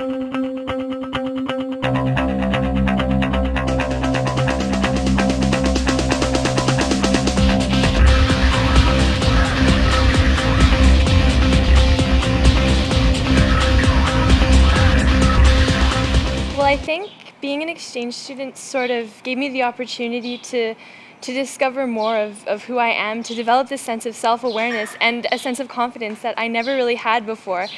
Well, I think being an exchange student sort of gave me the opportunity to discover more of who I am, to develop this sense of self-awareness and a sense of confidence that I never really had before.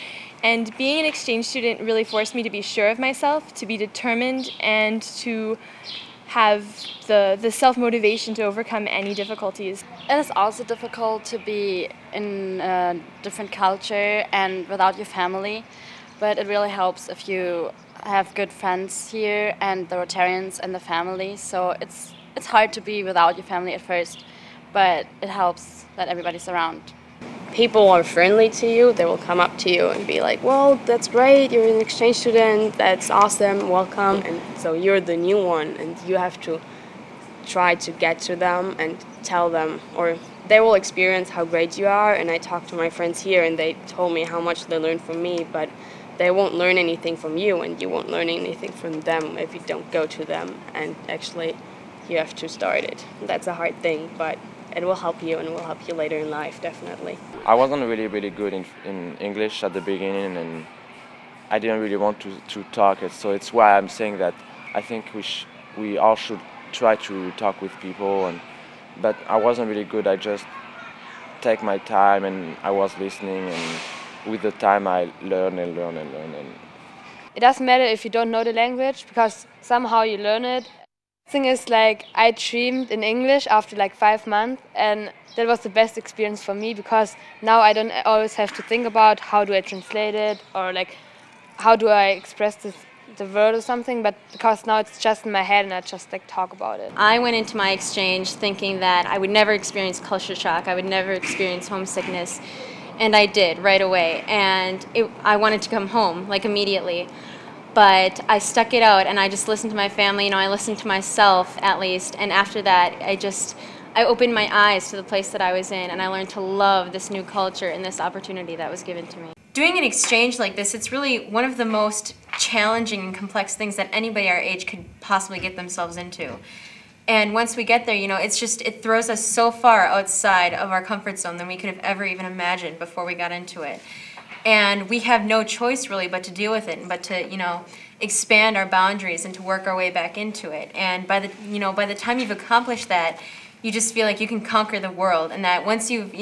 And being an exchange student really forced me to be sure of myself, to be determined, and to have the self-motivation to overcome any difficulties. It is also difficult to be in a different culture and without your family, but it really helps if you have good friends here and the Rotarians and the family. So it's hard to be without your family at first, but it helps that everybody's around. People are friendly to you. They will come up to you and be like, well, that's great, you're an exchange student, that's awesome, welcome. And so you're the new one, and you have to try to get to them and tell them, or they will experience how great you are. And I talked to my friends here and they told me how much they learned from me, but they won't learn anything from you, and you won't learn anything from them if you don't go to them. And actually, you have to start it. That's a hard thing, but it will help you, and it will help you later in life, definitely. I wasn't really good in English at the beginning, and I didn't really want to talk it. So it's why I'm saying that I think we all should try to talk with people. But I wasn't really good. I just take my time, and I was listening, and with the time I learn. It doesn't matter if you don't know the language, because somehow you learn it. Thing is, like, I dreamed in English after like 5 months, and that was the best experience for me, because now I don't always have to think about how do I translate it, or like how do I express the word or something, but because now it's just in my head and I just like talk about it. I went into my exchange thinking that I would never experience culture shock, I would never experience homesickness, and I did right away, and I wanted to come home like immediately. But I stuck it out, and I just listened to my family, I listened to myself at least, and after that I opened my eyes to the place that I was in, and I learned to love this new culture and this opportunity that was given to me. Doing an exchange like this, it's really one of the most challenging and complex things that anybody our age could possibly get themselves into. And once we get there, it throws us so far outside of our comfort zone than we could have ever even imagined before we got into it. And we have no choice really but to deal with it, but to, expand our boundaries and to work our way back into it. And by the time you've accomplished that, you just feel like you can conquer the world, and that once you've,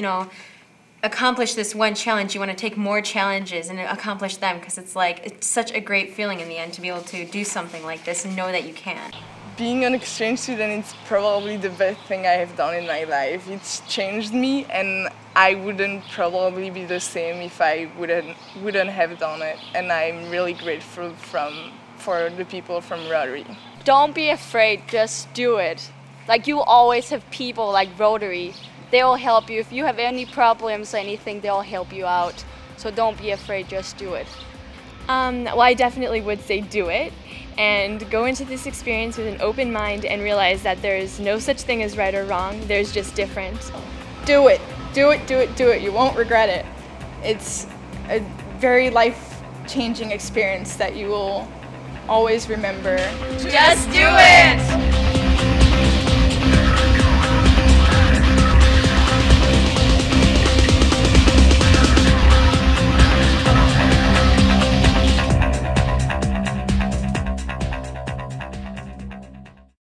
accomplished this one challenge, you want to take more challenges and accomplish them, because it's such a great feeling in the end to be able to do something like this and know that you can. Being an exchange student is probably the best thing I have done in my life. It's changed me, and I wouldn't probably be the same if I wouldn't have done it. And I'm really grateful for the people from Rotary. Don't be afraid, just do it. Like, you always have people like Rotary. They'll help you. If you have any problems or anything, they'll help you out. So don't be afraid, just do it. Well, I definitely would say do it, and go into this experience with an open mind and realize that there's no such thing as right or wrong, there's just different. Do it. Do it, do it, do it. You won't regret it. It's a very life-changing experience that you will always remember. Just do it!